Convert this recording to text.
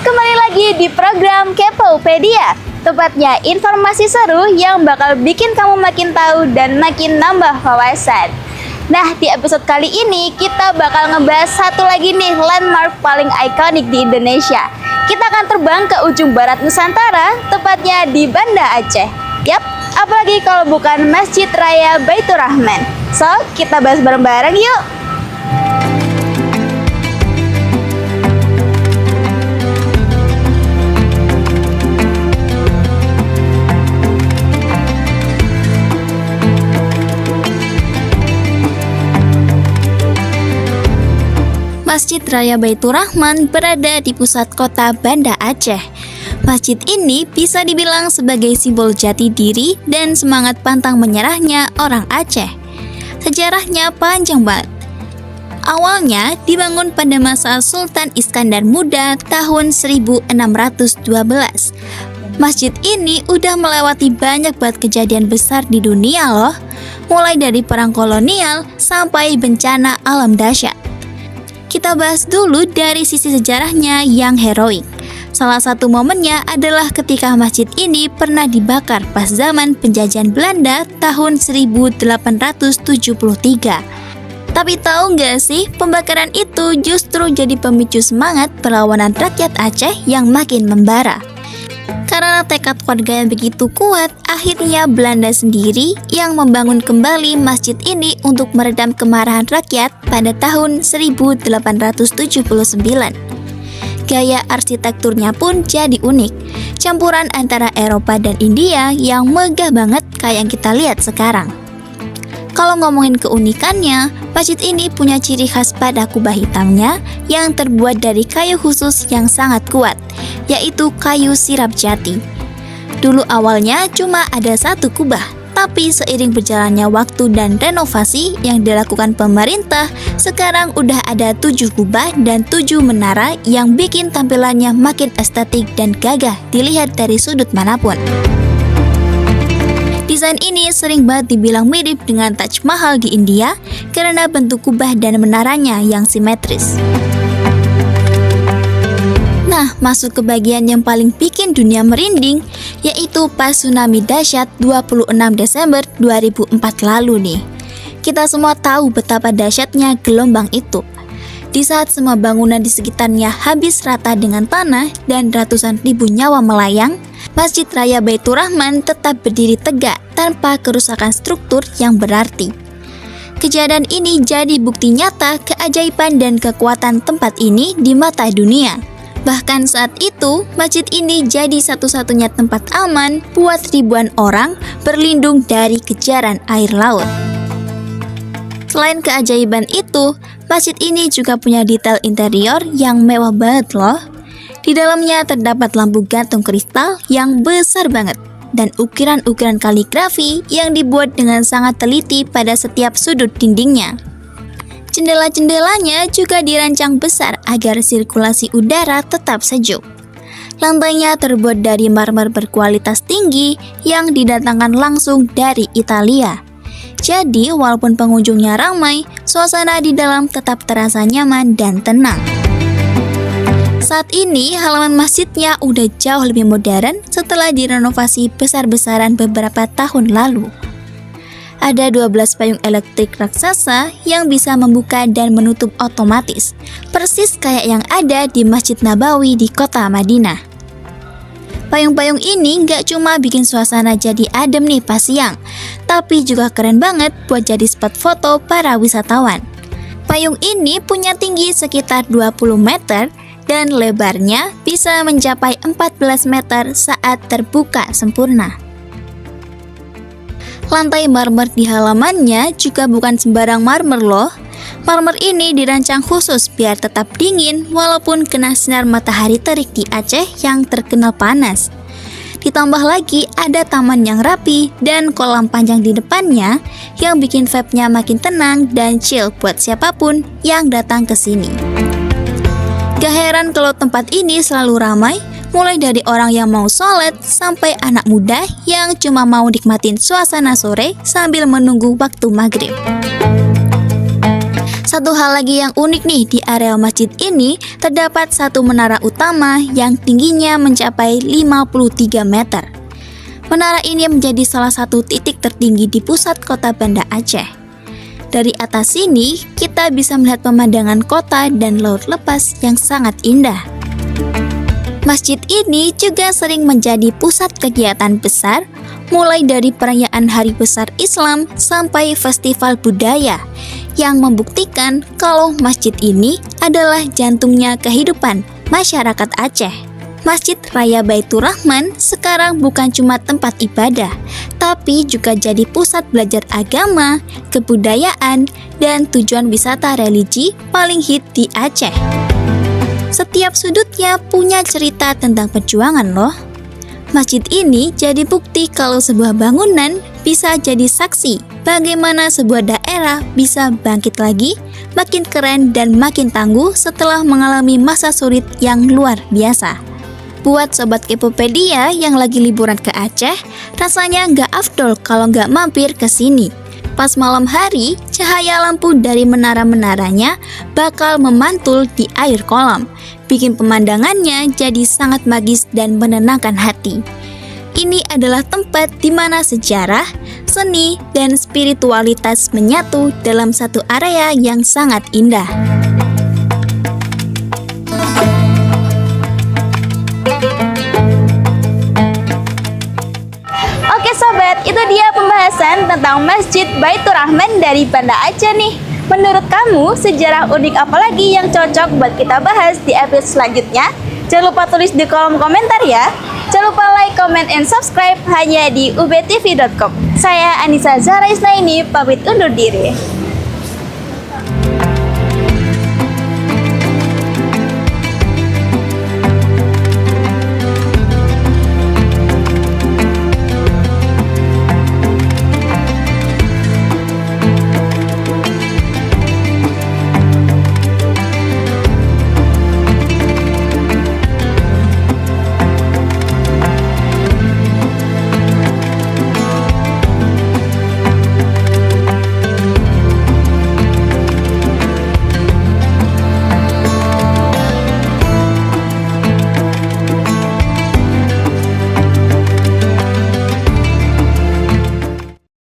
kembali lagi di program Kepopedia. Tepatnya informasi seru yang bakal bikin kamu makin tahu dan makin nambah wawasan. Nah, di episode kali ini kita bakal ngebahas satu lagi nih landmark paling ikonik di Indonesia. Kita akan terbang ke ujung barat Nusantara, tepatnya di Banda Aceh. Yap, apalagi kalau bukan Masjid Raya Baitur Rahman. So, kita bahas bareng-bareng yuk. Masjid Raya Baitur Rahman berada di pusat kota Banda Aceh. Masjid ini bisa dibilang sebagai simbol jati diri dan semangat pantang menyerahnya orang Aceh. Sejarahnya panjang banget. Awalnya dibangun pada masa Sultan Iskandar Muda tahun 1612. Masjid ini udah melewati banyak banget kejadian besar di dunia loh. Mulai dari perang kolonial sampai bencana alam dahsyat. Kita bahas dulu dari sisi sejarahnya yang heroik. Salah satu momennya adalah ketika masjid ini pernah dibakar pas zaman penjajahan Belanda tahun 1873. Tapi tahu nggak sih, pembakaran itu justru jadi pemicu semangat perlawanan rakyat Aceh yang makin membara. Karena tekad warga yang begitu kuat, akhirnya Belanda sendiri yang membangun kembali masjid ini untuk meredam kemarahan rakyat pada tahun 1879. Gaya arsitekturnya pun jadi unik, campuran antara Eropa dan India yang megah banget kayak yang kita lihat sekarang. Kalau ngomongin keunikannya, masjid ini punya ciri khas pada kubah hitamnya yang terbuat dari kayu khusus yang sangat kuat, yaitu kayu sirap jati. Dulu awalnya cuma ada satu kubah, tapi seiring berjalannya waktu dan renovasi yang dilakukan pemerintah, sekarang udah ada 7 kubah dan 7 menara yang bikin tampilannya makin estetik dan gagah dilihat dari sudut manapun. Desain ini sering banget dibilang mirip dengan Taj Mahal di India karena bentuk kubah dan menaranya yang simetris. Nah, masuk ke bagian yang paling bikin dunia merinding, yaitu pas tsunami dahsyat 26 Desember 2004 lalu nih. Kita semua tahu betapa dahsyatnya gelombang itu. Di saat semua bangunan di sekitarnya habis rata dengan tanah dan ratusan ribu nyawa melayang, Masjid Raya Baitur Rahman tetap berdiri tegak tanpa kerusakan struktur yang berarti. Kejadian ini jadi bukti nyata keajaiban dan kekuatan tempat ini di mata dunia. Bahkan saat itu, masjid ini jadi satu-satunya tempat aman buat ribuan orang berlindung dari kejaran air laut. Selain keajaiban itu, masjid ini juga punya detail interior yang mewah banget loh. Di dalamnya terdapat lampu gantung kristal yang besar banget dan ukiran-ukiran kaligrafi yang dibuat dengan sangat teliti pada setiap sudut dindingnya. Jendela-jendelanya juga dirancang besar agar sirkulasi udara tetap sejuk. Lantainya terbuat dari marmer berkualitas tinggi yang didatangkan langsung dari Italia. Jadi, walaupun pengunjungnya ramai, suasana di dalam tetap terasa nyaman dan tenang. Saat ini, halaman masjidnya udah jauh lebih modern setelah direnovasi besar-besaran beberapa tahun lalu. Ada 12 payung elektrik raksasa yang bisa membuka dan menutup otomatis, persis kayak yang ada di Masjid Nabawi di kota Madinah. Payung-payung ini nggak cuma bikin suasana jadi adem nih pas siang, tapi juga keren banget buat jadi spot foto para wisatawan. Payung ini punya tinggi sekitar 20 meter dan lebarnya bisa mencapai 14 meter saat terbuka sempurna. Lantai marmer di halamannya juga bukan sembarang marmer loh. Marmer ini dirancang khusus biar tetap dingin walaupun kena sinar matahari terik di Aceh yang terkenal panas. Ditambah lagi ada taman yang rapi dan kolam panjang di depannya yang bikin vibe-nya makin tenang dan chill buat siapapun yang datang ke sini. Gak heran kalau tempat ini selalu ramai, mulai dari orang yang mau sholat sampai anak muda yang cuma mau nikmatin suasana sore sambil menunggu waktu maghrib. Satu hal lagi yang unik nih, di area masjid ini terdapat satu menara utama yang tingginya mencapai 53 meter. Menara ini menjadi salah satu titik tertinggi di pusat kota Banda Aceh. Dari atas sini, kita bisa melihat pemandangan kota dan laut lepas yang sangat indah. Masjid ini juga sering menjadi pusat kegiatan besar, mulai dari perayaan Hari Besar Islam sampai festival budaya, yang membuktikan kalau masjid ini adalah jantungnya kehidupan masyarakat Aceh. Masjid Raya Baitur Rahman sekarang bukan cuma tempat ibadah, tapi juga jadi pusat belajar agama, kebudayaan, dan tujuan wisata religi paling hit di Aceh. Setiap sudutnya punya cerita tentang perjuangan loh. Masjid ini jadi bukti kalau sebuah bangunan bisa jadi saksi bagaimana sebuah daerah bisa bangkit lagi, makin keren dan makin tangguh setelah mengalami masa sulit yang luar biasa. Buat Sobat Kepopedia yang lagi liburan ke Aceh, rasanya nggak afdol kalau nggak mampir ke sini. Pas malam hari, cahaya lampu dari menara-menaranya bakal memantul di air kolam, bikin pemandangannya jadi sangat magis dan menenangkan hati. Ini adalah tempat di mana sejarah, seni, dan spiritualitas menyatu dalam satu area yang sangat indah. Oke sobat, itu dia pembahasan tentang Masjid Baitur Rahman dari Banda Aceh nih. Menurut kamu, sejarah unik apa lagi yang cocok buat kita bahas di episode selanjutnya? Jangan lupa tulis di kolom komentar ya. Jangan lupa like, comment, and subscribe hanya di ubtv.com. Saya Anissa Zahra Isnaini, pamit undur diri.